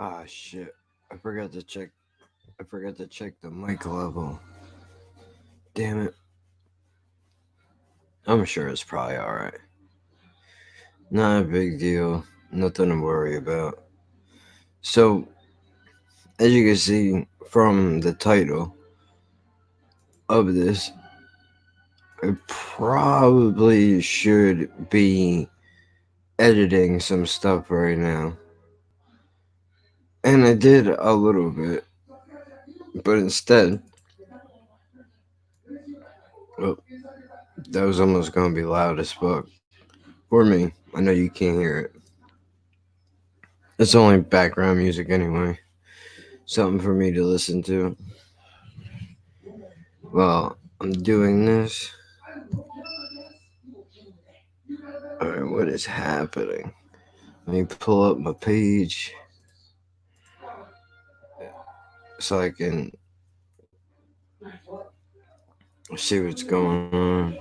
Ah, shit. I forgot to check. I forgot to check the mic level. Damn it. I'm sure it's probably alright. Not a big deal. Nothing to worry about. So, as you can see from the title of this, I probably should be editing some stuff right now. And I did a little bit. But instead, oh, that was almost going to be loud as fuck. For me, I know you can't hear it. It's only background music anyway. Something for me to listen to. Well, I'm doing this. Alright, what is happening? Let me pull up my page so I can see what's going on.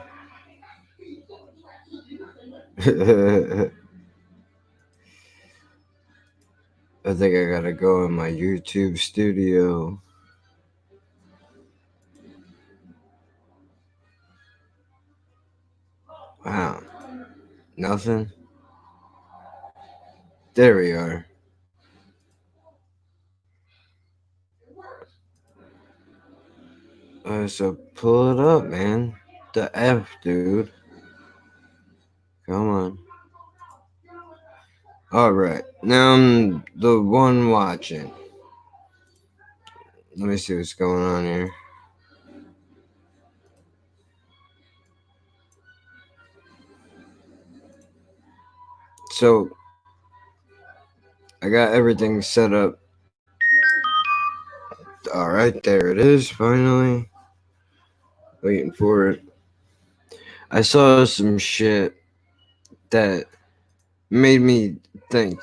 I think I gotta go in my YouTube studio. Wow, nothing? There we are. So pull it up, man. The F, dude. Come on. Alright, now I'm the one watching. Let me see what's going on here. So, I got everything set up. Alright, there it is, finally. Waiting for it. I saw some shit that made me think.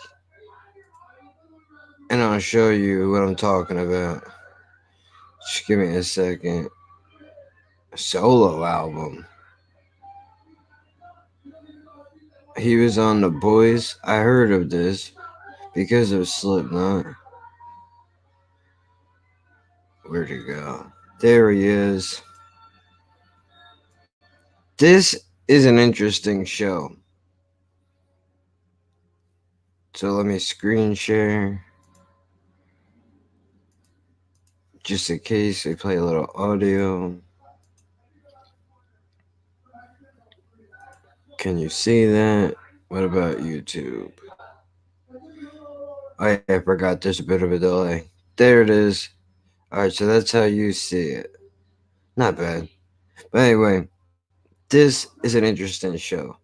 And I'll show you what I'm talking about. Just give me a second. Solo album. He was on The Boys. I heard of this because of Slipknot. Where'd he go? There he is. This is an interesting show. So let me screen share. Just in case I play a little audio. Can you see that? What about YouTube? I forgot there's a bit of a delay. There it is. Alright, so that's how you see it. Not bad. But anyway, this is an interesting show.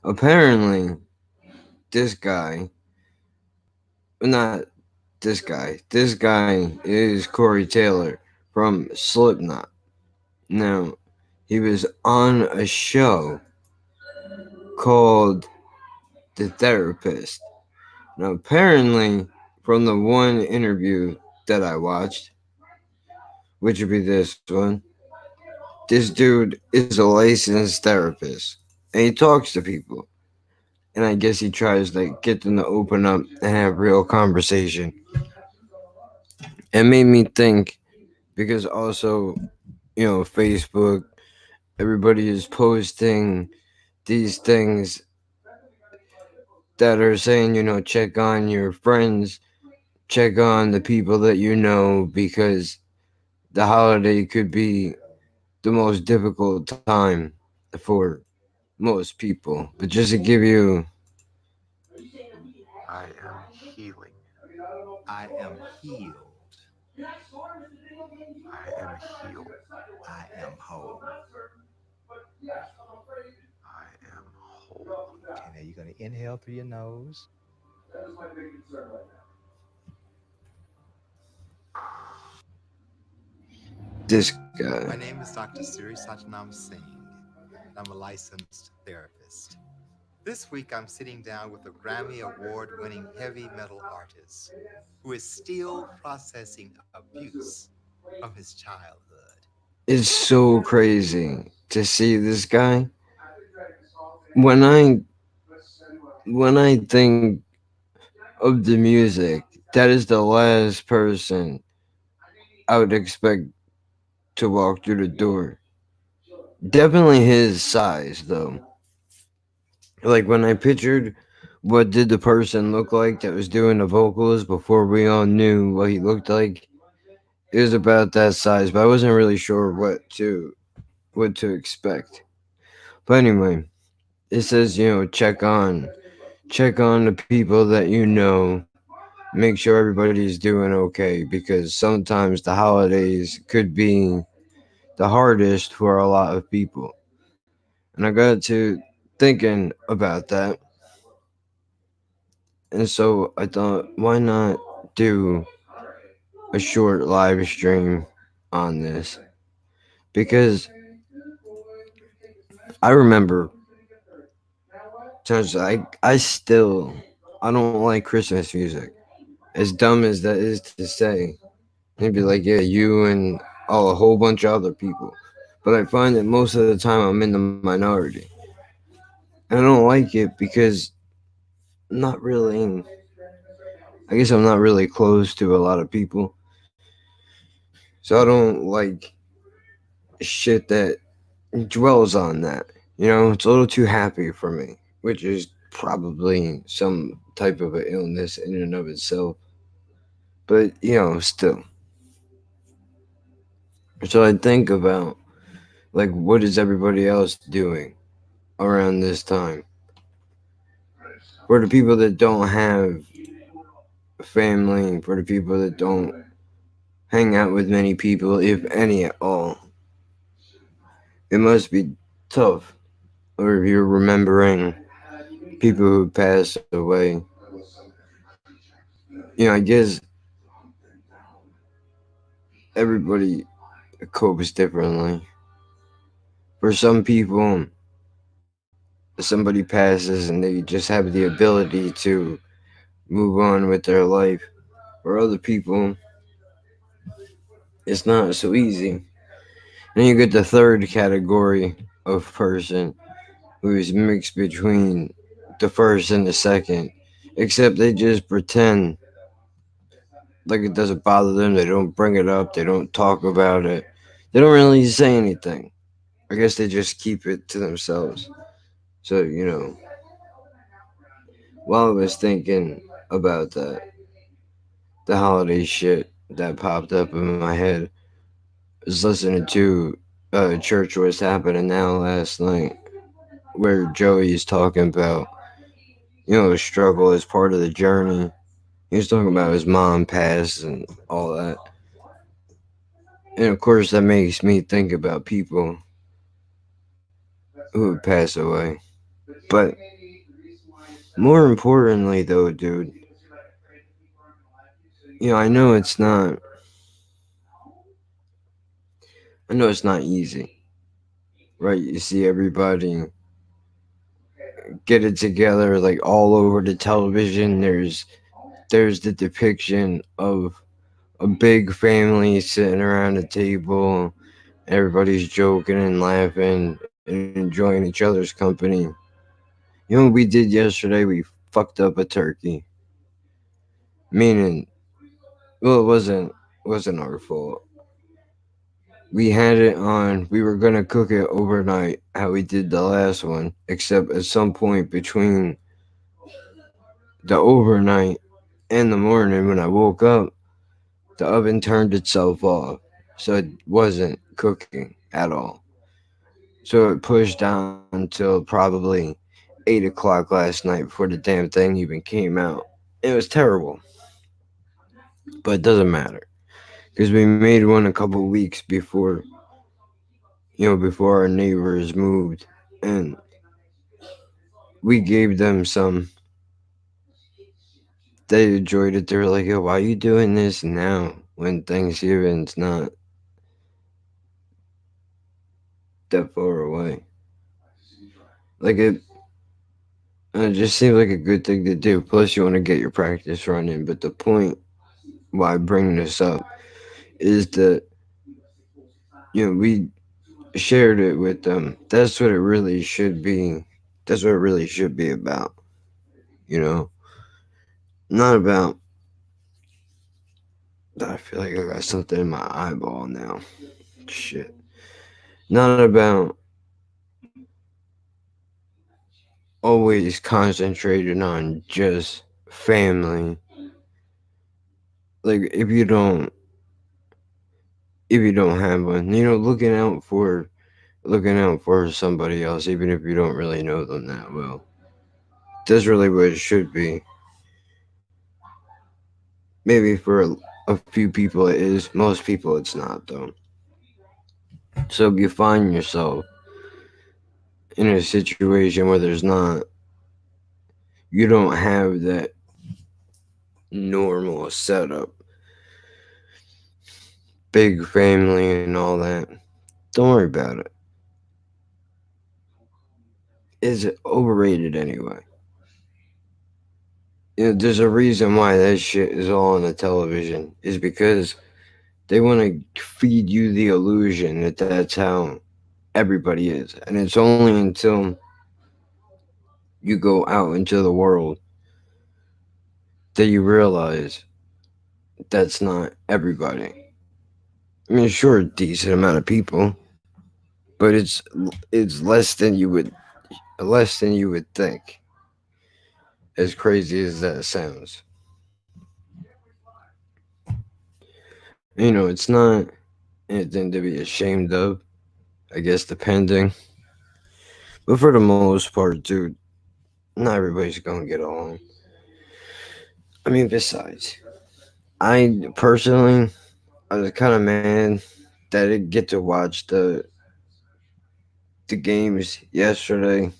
Apparently, this guy, not this guy is Corey Taylor from Slipknot. Now, he was on a show called The Therapist. Now, apparently, from the one interview that I watched, which would be this one, this dude is a licensed therapist and he talks to people. And I guess he tries to get them to open up and have real conversation. It made me think because also, Facebook, everybody is posting these things that are saying, check on your friends, check on the people that you know, because the holiday could be the most difficult time for most people. But just to give you, I am healing. I am healed. I am healed. I am whole. I am whole. Okay, now you're going to inhale through your nose. this guy. My name is Dr. Siri Satnam Singh, and I'm a licensed therapist. This week, I'm sitting down with a Grammy Award winning heavy metal artist who is still processing abuse from his childhood. It's so crazy to see this guy. When I when I think of the music, that is the last person I would expect to walk through the door. Definitely his size, though. Like when I pictured what did the person look like that was doing the vocals before we all knew what he looked like, it was about that size, but I wasn't really sure what to expect. But anyway, it says, check on the people that you know, make sure everybody's doing okay because sometimes the holidays could be the hardest for a lot of people. And I got to thinking about that, and so I thought, why not do a short live stream on this? Because I remember times I don't like Christmas music. As dumb as that is to say, they'd be like, yeah, you and a whole bunch of other people. But I find that most of the time I'm in the minority. And I don't like it because I'm not really, I guess I'm not really close to a lot of people. So I don't like shit that dwells on that. It's a little too happy for me, which is probably some type of an illness in and of itself. But, still. So I think about, like, what is everybody else doing around this time? For the people that don't have family, for the people that don't hang out with many people, if any at all, it must be tough. Or if you're remembering people who passed away, I guess everybody copes differently. For some people, somebody passes and they just have the ability to move on with their life. For other people, it's not so easy. And you get the third category of person who is mixed between the first and the second, except they just pretend like it doesn't bother them. They don't bring it up, they don't talk about it, they don't really say anything. I guess they just keep it to themselves. So, while I was thinking about that, the holiday shit that popped up in my head, I was listening to Church What's Happening Now last night, where Joey's talking about, the struggle as part of the journey. He was talking about his mom passed and all that. And of course, that makes me think about people who would pass away. But more importantly, though, dude, I know it's not easy, right? You see everybody get it together like all over the television. There's the depiction of a big family sitting around a table. Everybody's joking and laughing and enjoying each other's company. You know what we did yesterday? We fucked up a turkey. Meaning, well, it wasn't our fault. We had it on. We were gonna cook it overnight, how we did the last one. Except at some point between the overnight and the morning, when I woke up, the oven turned itself off, so it wasn't cooking at all. So it pushed down until probably 8 o'clock last night before the damn thing even came out. It was terrible, but it doesn't matter because we made one a couple weeks before our neighbors moved, and we gave them some. They enjoyed it. They were like, "Yo, why are you doing this now when Thanksgiving's not that far away?" Like it just seems like a good thing to do. Plus, you want to get your practice running. But the point why I bring this up is that we shared it with them. That's what it really should be. That's what it really should be about. You know, Not about. I feel like I got something in my eyeball now. Shit. Not about always concentrated on just family. Like if you don't have one, looking out for somebody else, even if you don't really know them that well. That's really what it should be. Maybe for a few people it is. Most people it's not though. So if you find yourself in a situation where you don't have that normal setup, big family and all that, don't worry about it. It's overrated anyway. There's a reason why that shit is all on the television. Is because they want to feed you the illusion that that's how everybody is, and it's only until you go out into the world that you realize that's not everybody. I mean, sure, a decent amount of people, but it's less than you would think. As crazy as that sounds, it's not anything to be ashamed of. I guess depending, but for the most part, dude, not everybody's gonna get along. I mean, besides, I personally, I was kind of mad that I didn't get to watch the games yesterday.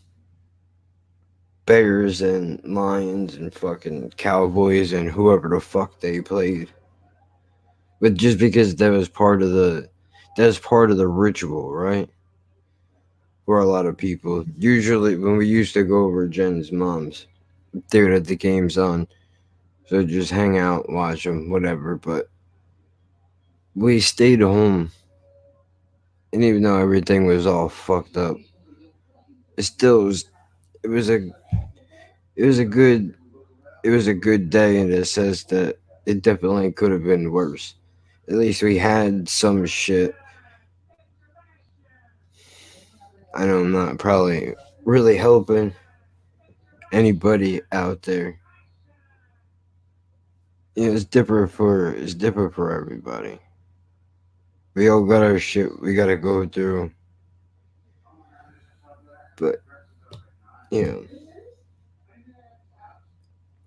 Bears and Lions and fucking Cowboys and whoever the fuck they played. But just because that was part of the ritual, right? For a lot of people. Usually when we used to go over Jen's mom's, they would have the games on. So just hang out, watch them, whatever. But we stayed home, and even though everything was all fucked up, it still was. It was a. It was a good. It was a good day in the sense that it definitely could have been worse. At least we had some shit. I know I'm not probably really helping anybody out there. It's different for everybody. We all got our shit we gotta go through, but you know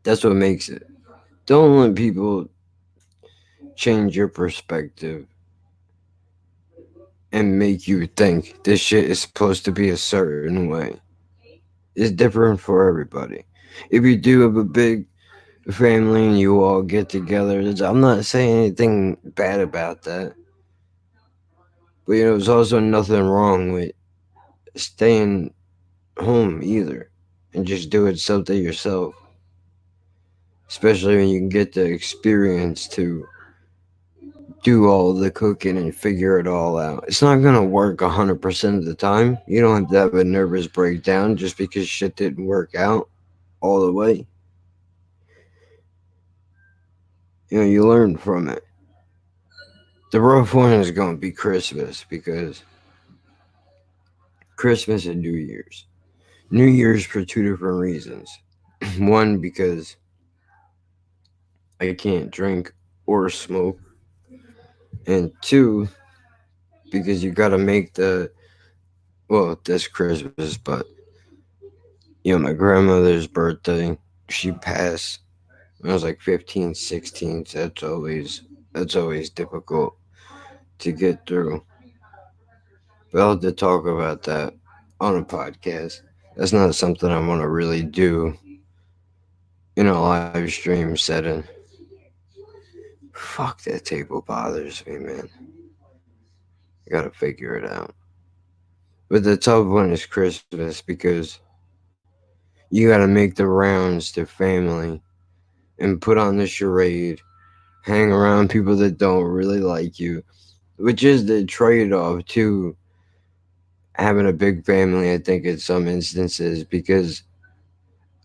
that's what makes it. Don't let people change your perspective and make you think this shit is supposed to be a certain way. It's different for everybody. If you do have a big family and you all get together, I'm not saying anything bad about that. But there's also nothing wrong with staying home either and just doing something yourself. Especially when you can get the experience to do all the cooking and figure it all out. It's not gonna work 100% of the time. You don't have to have a nervous breakdown just because shit didn't work out all the way. You learn from it. The rough one is gonna be Christmas because Christmas and New Year's. New Year's for two different reasons. One, because I can't drink or smoke. And two, because you gotta make this Christmas, but my grandmother's birthday, she passed when I was like 15, 16, so that's always difficult to get through. But I'll have to talk about that on a podcast. That's not something I want to really do in a live stream setting. Fuck, that table bothers me, man. I gotta figure it out. But the tough one is Christmas because you gotta make the rounds to family and put on the charade, hang around people that don't really like you, which is the trade off to having a big family, I think, in some instances, because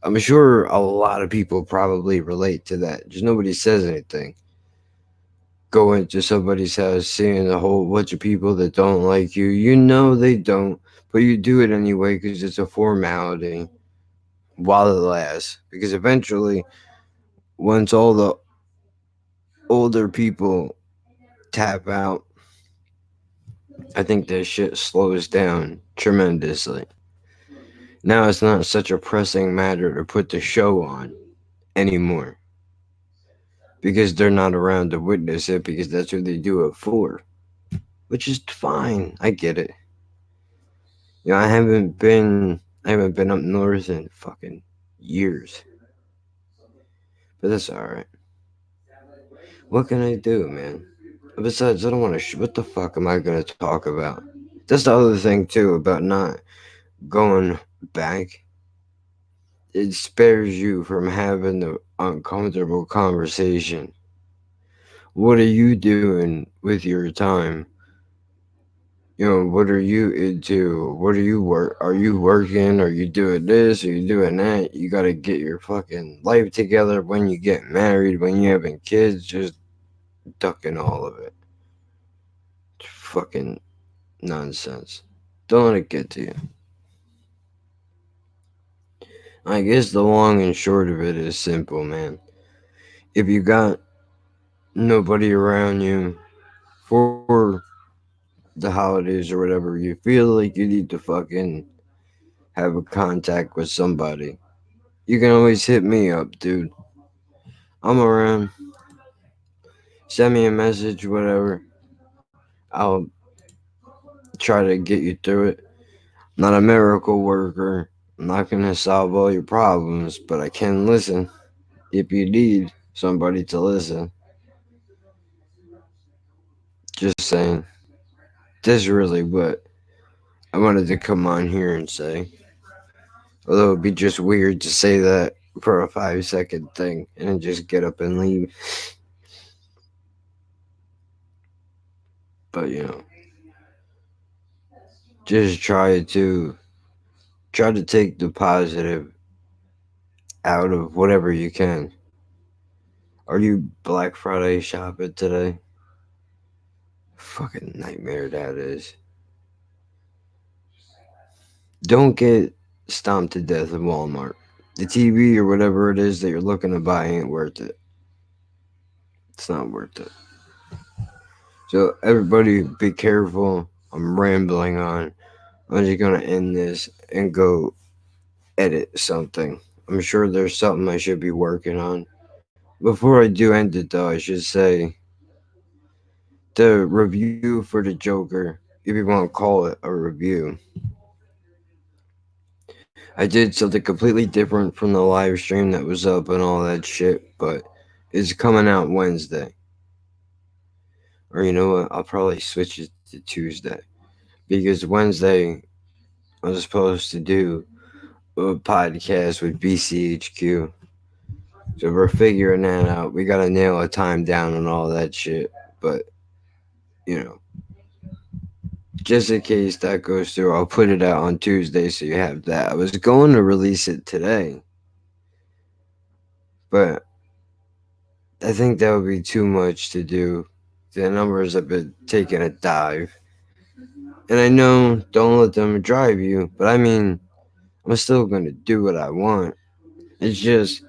I'm sure a lot of people probably relate to that. Just nobody says anything. Go into somebody's house, seeing a whole bunch of people that don't like you. You know they don't, but you do it anyway because it's a formality while it lasts. Because eventually, once all the older people tap out, I think this shit slows down tremendously. Now it's not such a pressing matter to put the show on anymore because they're not around to witness it because that's who they do it for, which is fine. I get it. You know, I haven't been up north in fucking years, but that's all right. What can I do, man? Besides, I don't want to. What the fuck am I gonna talk about? That's the other thing too about not going back. It spares you from having the uncomfortable conversation. What are you doing with your time? You know, what are you into? What are you work? Are you working? Are you doing this? Are you doing that? You got to get your fucking life together when you get married, when you having kids, just ducking all of it. It's fucking nonsense. Don't let it get to you. I guess the long and short of it is simple, man. If you got nobody around you for the holidays or whatever, you feel like you need to fucking have a contact with somebody, you can always hit me up, dude. I'm around. Send me a message, whatever. I'll try to get you through it. I'm not a miracle worker. I'm not gonna solve all your problems, but I can listen if you need somebody to listen. Just saying. That's really what I wanted to come on here and say. Although it'd be just weird to say that for a 5 second thing and then just get up and leave. But just try to take the positive out of whatever you can. Are you Black Friday shopping today? Fucking nightmare that is. Don't get stomped to death in Walmart. The TV or whatever it is that you're looking to buy ain't worth it. It's not worth it. So everybody be careful. I'm rambling on. I'm just gonna end this and go edit something. I'm sure there's something I should be working on. Before I do end it though, I should say the review for the Joker, if you want to call it a review, I did something completely different from the live stream that was up and all that shit, but it's coming out Wednesday. Or you know what? I'll probably switch it to Tuesday. Because Wednesday I was supposed to do a podcast with BCHQ. So we're figuring that out. We gotta nail a time down and all that shit. But, you know, just in case that goes through, I'll put it out on Tuesday so you have that. I was going to release it today, but I think that would be too much to do. The numbers have been taking a dive. And I know don't let them drive you, but I mean, I'm still going to do what I want. It's just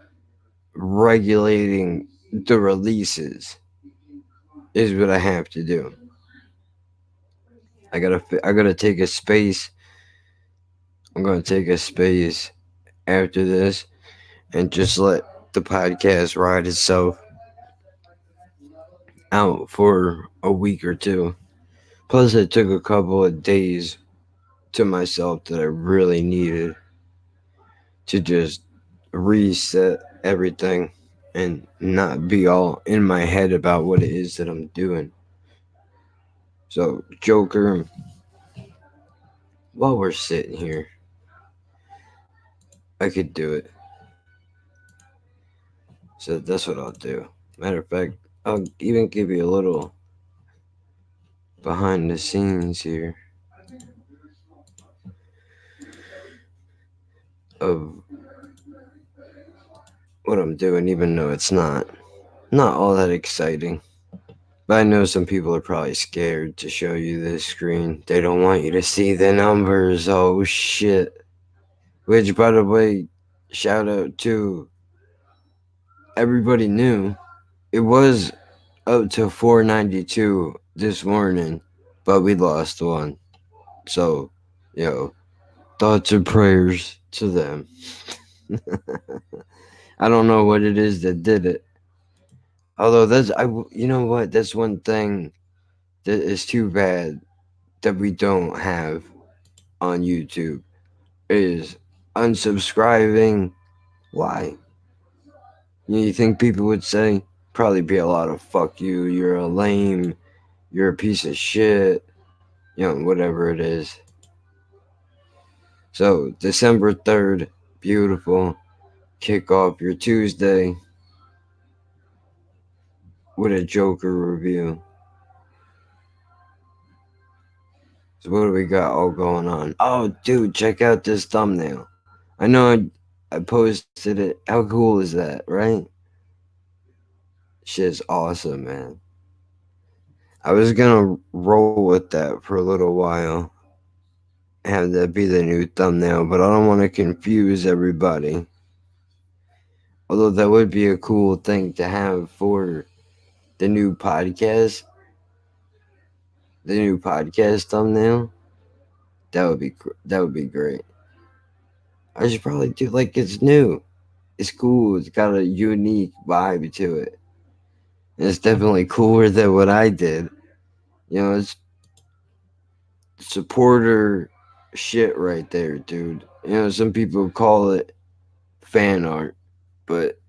regulating the releases is what I have to do. I gotta take a space. I'm gonna take a space after this and just let the podcast ride itself out for a week or two. Plus, I took a couple of days to myself that I really needed to just reset everything and not be all in my head about what it is that I'm doing. So, Joker, while we're sitting here, I could do it. So, that's what I'll do. Matter of fact, I'll even give you a little behind the scenes here of what I'm doing, even though it's not all that exciting. But I know some people are probably scared to show you this screen. They don't want you to see the numbers. Oh shit. Which, by the way, shout out to everybody new. It was up to 492 this morning, but we lost one. So, thoughts and prayers to them. I don't know what it is that did it. Although you know what? That's one thing that is too bad that we don't have on YouTube is unsubscribing. Why? You think people would say? Probably be a lot of fuck you, you're a lame, you're a piece of shit, whatever it is. So, December 3rd, beautiful. Kick off your Tuesday with a Joker review. So, what do we got all going on? Oh, dude, check out this thumbnail. I know I posted it. How cool is that, right? Shit's awesome, man. I was gonna roll with that for a little while, have that be the new thumbnail, but I don't want to confuse everybody. Although that would be a cool thing to have for the new podcast, thumbnail. That would be great. I should probably do like it's new. It's cool. It's got a unique vibe to it. And it's definitely cooler than what I did. It's supporter shit right there, dude. Some people call it fan art, but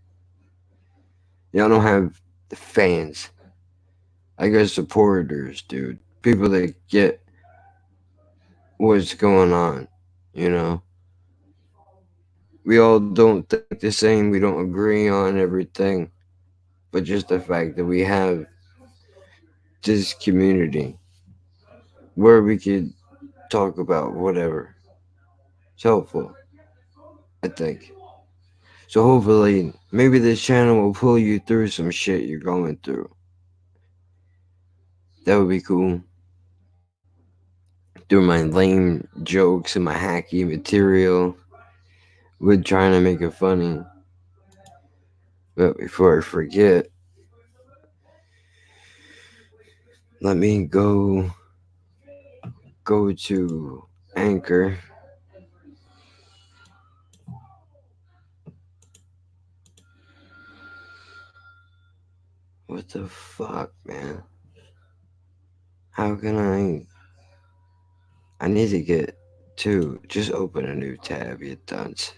y'all don't have fans. I guess supporters, dude. People that get what's going on, We all don't think the same, we don't agree on everything, but just the fact that we have this community where we could talk about whatever. It's helpful, I think. So hopefully, maybe this channel will pull you through some shit you're going through. That would be cool. Through my lame jokes and my hacky material, with trying to make it funny. But before I forget, let me go to Anchor. What the fuck, man? How can I need to get to just open a new tab, you dunce.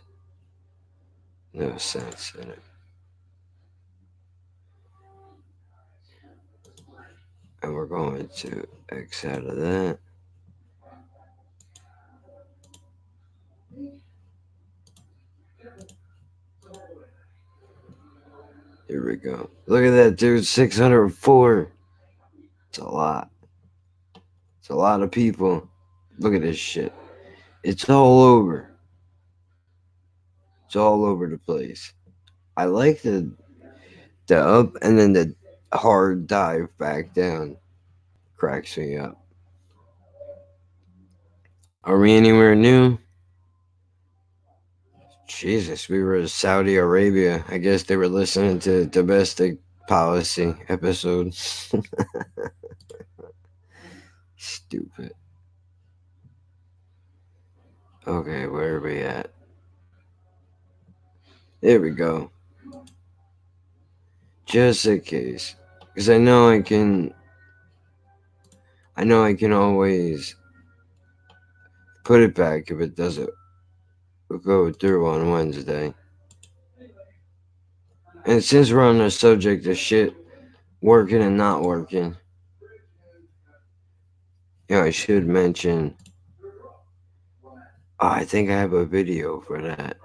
No sense in it. And we're going to X out of that. Here we go. Look at that, dude. 604. It's a lot. It's a lot of people. Look at this shit. It's all over. It's all over the place. I like the up and then the hard dive back down. Cracks me up. Are we anywhere new? Jesus, we were in Saudi Arabia. I guess they were listening to domestic policy episode. Stupid. Okay, where are we at? There we go. Just in case. Because I know I can always put it back if it doesn't go through on Wednesday. And since we're on the subject of shit working and not working, I should mention, I think I have a video for that.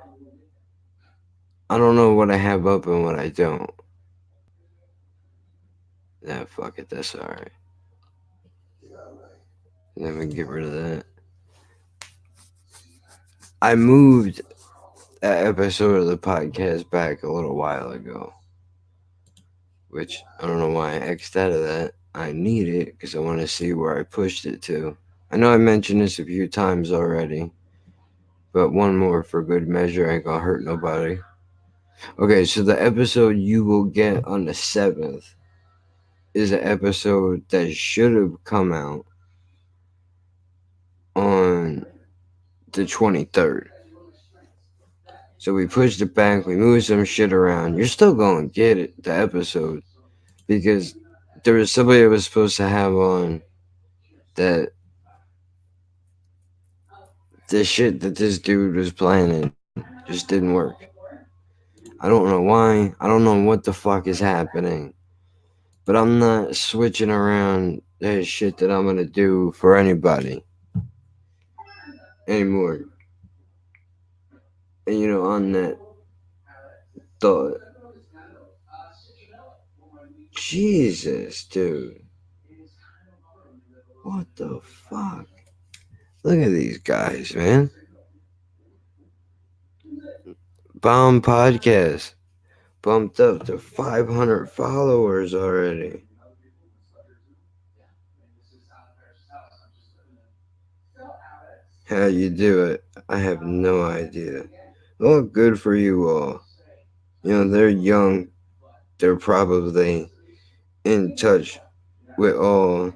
I don't know what I have up and what I don't. Nah, fuck it, that's alright. Let me get rid of that. I moved that episode of the podcast back a little while ago, which I don't know why I X'd out of that. I need it because I want to see where I pushed it to. I know I mentioned this a few times already, but one more for good measure ain't gonna hurt nobody. Okay, so the episode you will get on the 7th is an episode that should have come out on the 23rd. So we pushed it back, we moved some shit around. You're still going to get it, the episode, because there was somebody I was supposed to have on that the shit that this dude was planning just didn't work. I don't know why. I don't know what the fuck is happening. But I'm not switching around that shit that I'm going to do for anybody anymore. And on that thought, Jesus, dude. What the fuck? Look at these guys, man. Bomb Podcast bumped up to 500 followers already. How you do it, I have no idea. Well, good for you all. They're young. They're probably in touch with all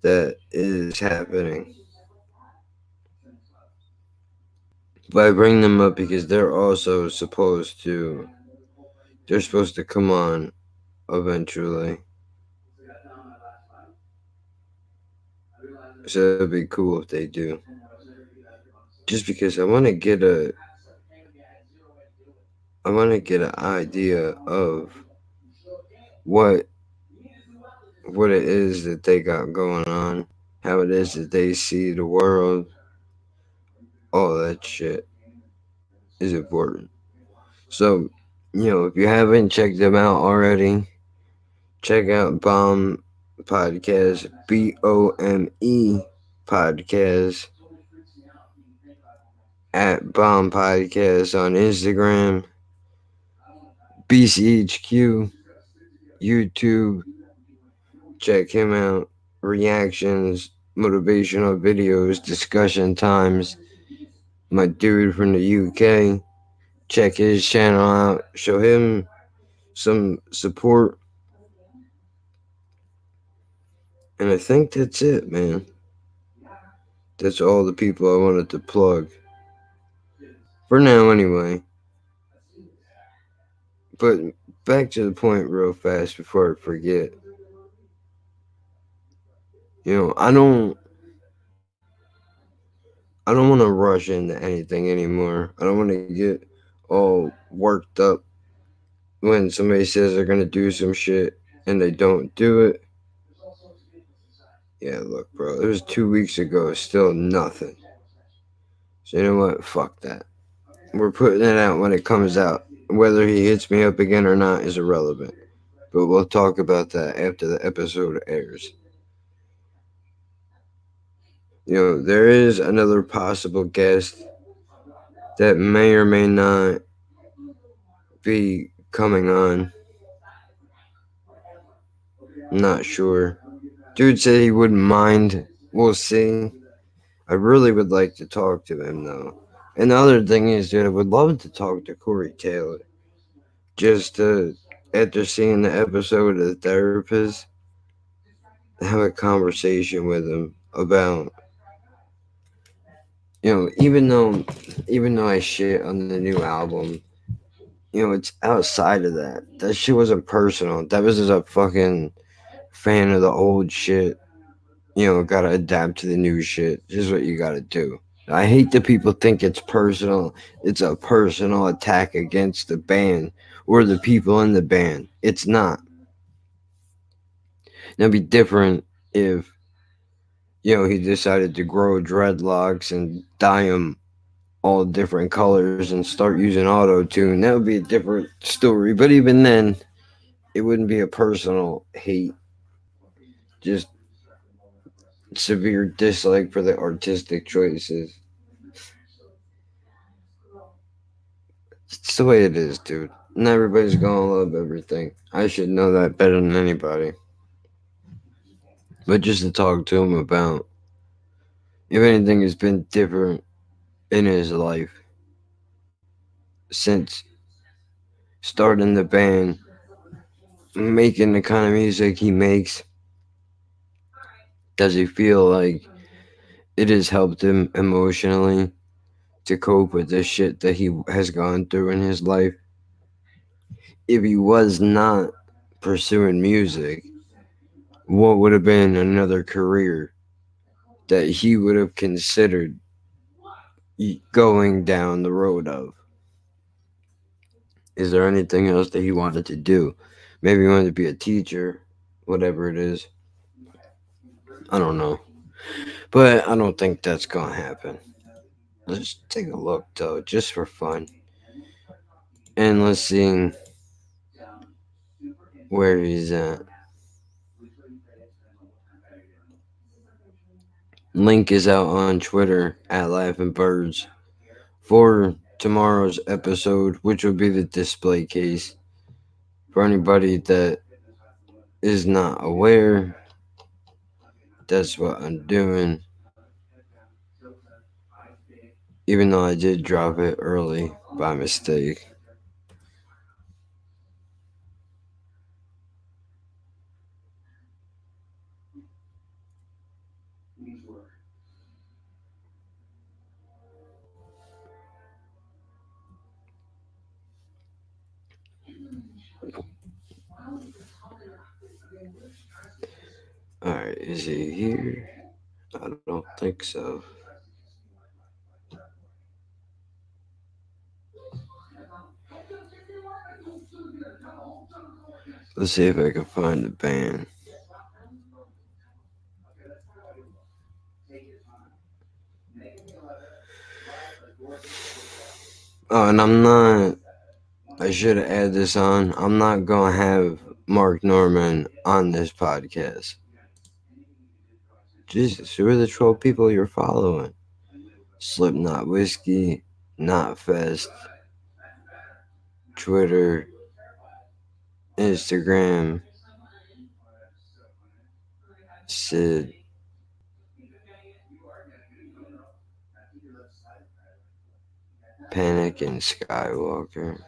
that is happening. But I bring them up because they're supposed to come on eventually. So it'd be cool if they do. Just because I want to get an idea of what it is that they got going on, how it is that they see the world, all that shit is important. So, if you haven't checked them out already, check out Bomb Podcast, BOME Podcast, at Bomb Podcast on Instagram, BCHQ, YouTube. Check him out. Reactions, motivational videos, discussion times. My dude from the UK. Check his channel out. Show him some support. And I think that's it, man. That's all the people I wanted to plug. For now, anyway. But back to the point real fast before I forget. I don't want to rush into anything anymore. I don't want to get all worked up when somebody says they're going to do some shit and they don't do it. Yeah, look, bro, it was 2 weeks ago, still nothing. So you know what? Fuck that. We're putting it out when it comes out. Whether he hits me up again or not is irrelevant. But we'll talk about that after the episode airs. There is another possible guest that may or may not be coming on. Not sure. Dude said he wouldn't mind. We'll see. I really would like to talk to him, though. And the other thing is, dude, I would love to talk to Corey Taylor. Just after seeing the episode of The Therapist, have a conversation with him about, even though I shit on the new album, it's outside of that. That shit wasn't personal. That was just a fucking fan of the old shit. Gotta adapt to the new shit. This is what you gotta do. I hate that people think it's personal. It's a personal attack against the band or the people in the band. It's not. It'd be different if, he decided to grow dreadlocks and dye them all different colors and start using auto tune. That would be a different story. But even then, it wouldn't be a personal hate. Just severe dislike for the artistic choices. It's the way it is, dude. And everybody's gonna love everything. I should know that better than anybody. But just to talk to him about if anything has been different in his life since starting the band, making the kind of music he makes, does he feel like it has helped him emotionally to cope with the shit that he has gone through in his life? If he was not pursuing music, what would have been another career that he would have considered going down the road of? Is there anything else that he wanted to do? Maybe he wanted to be a teacher, whatever it is. I don't know. But I don't think that's going to happen. Let's take a look, though, just for fun. And let's see where he's at. Link is out on Twitter at Laughing Birds for tomorrow's episode, which will be the display case. For anybody that is not aware, that's what I'm doing. Even though I did drop it early by mistake. Alright, is he here? I don't think so. Let's see if I can find the band. Oh, and I'm not. I should have added this on. I'm not going to have Mark Norman on this podcast. Jesus, who are the 12 people you're following? Slipknot Whiskey, Not Fest, Twitter, Instagram, Sid, Panic, and Skywalker.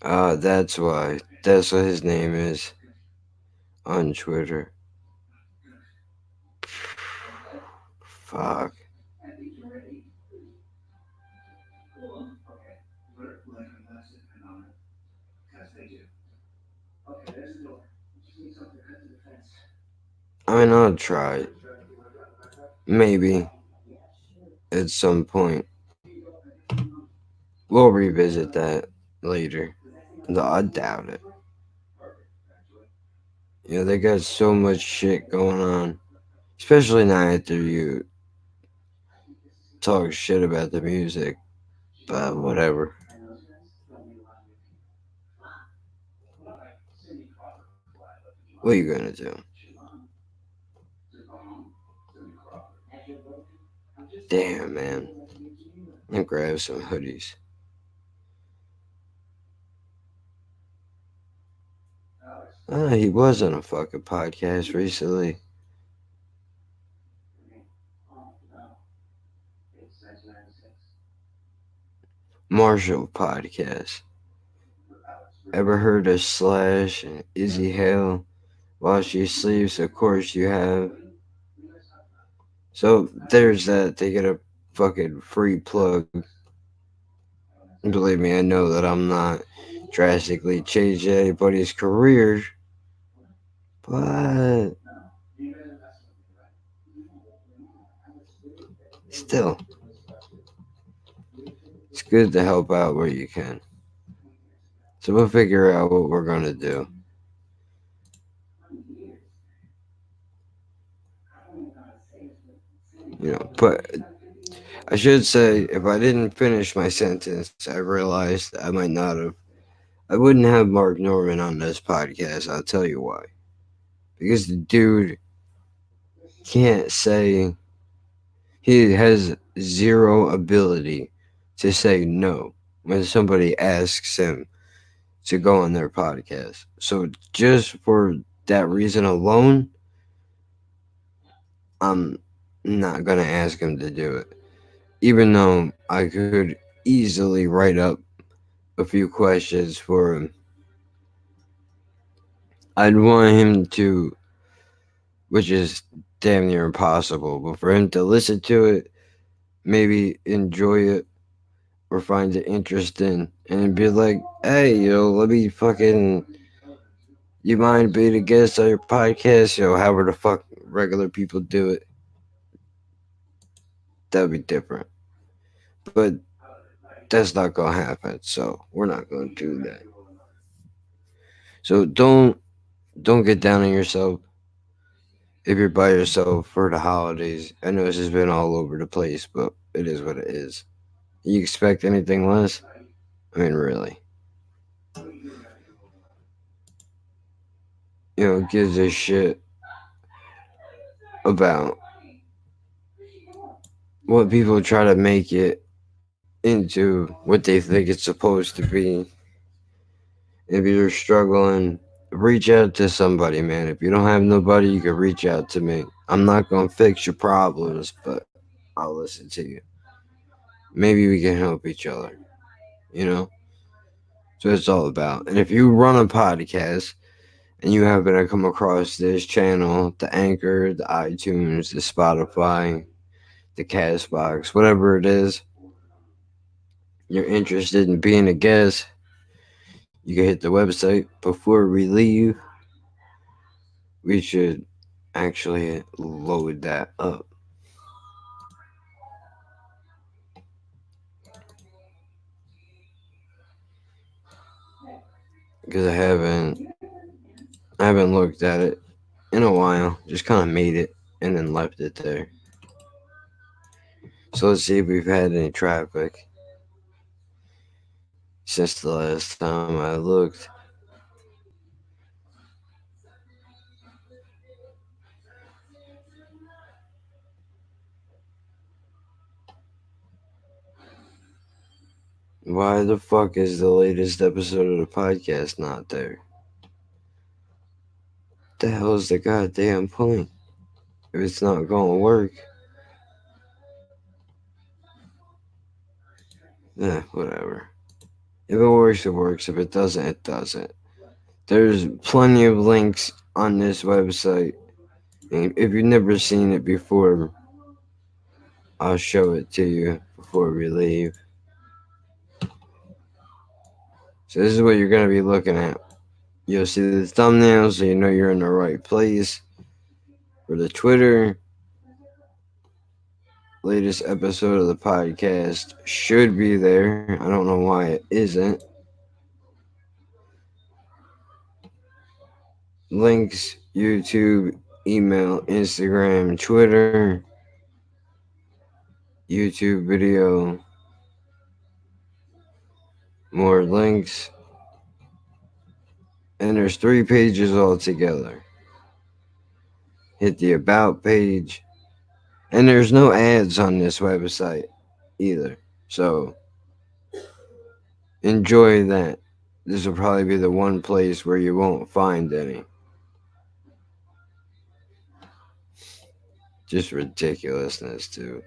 That's why. That's what his name is on Twitter. Fuck. I mean, I'll try. Maybe. At some point. We'll revisit that later. Though I doubt it. You know, they got so much shit going on. Especially now after you talk shit about the music. But whatever. What are you gonna do? Damn, man. I'm gonna grab some hoodies. He was on a fucking podcast recently. Marshall podcast. Ever heard of Slash and Izzy Hale while she sleeps? Of course you have. So there's that. They get a fucking free plug. Believe me, I know that I'm not drastically changing anybody's career, but still, it's good to help out where you can. So we'll figure out what we're gonna do. You know, but I should say, if I didn't finish my sentence, I realized I might not have. I wouldn't have Mark Norman on this podcast. I'll tell you why. Because the dude can't say, he has zero ability to say no when somebody asks him to go on their podcast. So just for that reason alone, I'm not gonna ask him to do it. Even though I could easily write up a few questions for him, I'd want him to, which is damn near impossible, but for him to listen to it, maybe enjoy it or find it interesting and be like, hey, let me fucking, you mind being a guest on your podcast? However the fuck regular people do it, that'd be different. But that's not gonna happen, so we're not gonna do that. So don't get down on yourself if you're by yourself for the holidays. I know this has been all over the place, but it is what it is. You expect anything less? I mean, really. Gives a shit about what people try to make it into what they think it's supposed to be. If you're struggling, reach out to somebody, man. If you don't have nobody, you can reach out to me. I'm not gonna fix your problems, but I'll listen to you. Maybe we can help each other, you know? So it's all about. And if you run a podcast and you happen to come across this channel, the Anchor, the iTunes, the Spotify, the Castbox, whatever it is, you're interested in being a guest, you can hit the website. Before we leave, we should actually load that up because I haven't looked at it in a while. Just kind of made it and then left it there. So let's see if we've had any traffic since the last time I looked. Why the fuck is the latest episode of the podcast not there? The hell's the goddamn point? If it's not gonna work, whatever. If it works, it works. If it doesn't, it doesn't. There's plenty of links on this website. And if you've never seen it before, I'll show it to you before we leave. So this is what you're gonna be looking at. You'll see the thumbnail so you know you're in the right place. For the Twitter, latest episode of the podcast should be there. I don't know why it isn't. Links, YouTube, email, Instagram, Twitter, YouTube video, more links, and there's 3 pages altogether. Hit the About page, and there's no ads on this website either. So enjoy that. This will probably be the one place where you won't find any. Just ridiculousness, too.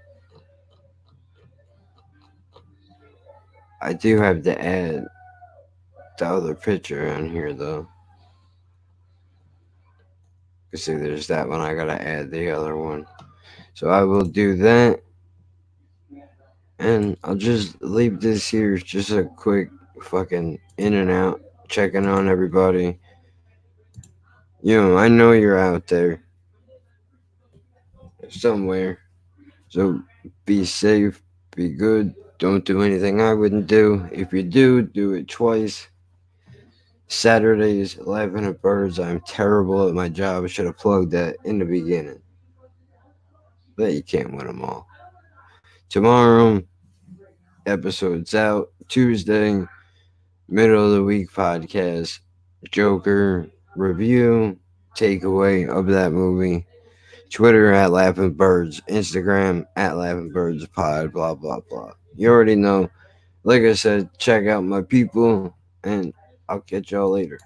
I do have to add the other picture on here, though. You see, there's that one. I gotta add the other one. So I will do that. And I'll just leave this here. It's just a quick fucking in and out, checking on everybody. I know you're out there somewhere. So be safe, be good. Don't do anything I wouldn't do. If you do it twice. Saturdays, laughing at birds. I'm terrible at my job. I should have plugged that in the beginning. But you can't win them all. Tomorrow, episode's out. Tuesday, middle of the week podcast. Joker review, takeaway of that movie. Twitter at Laughing Birds, Instagram at Laughing Birds Pod, blah blah blah. You already know. Like I said, check out my people, and I'll catch y'all later.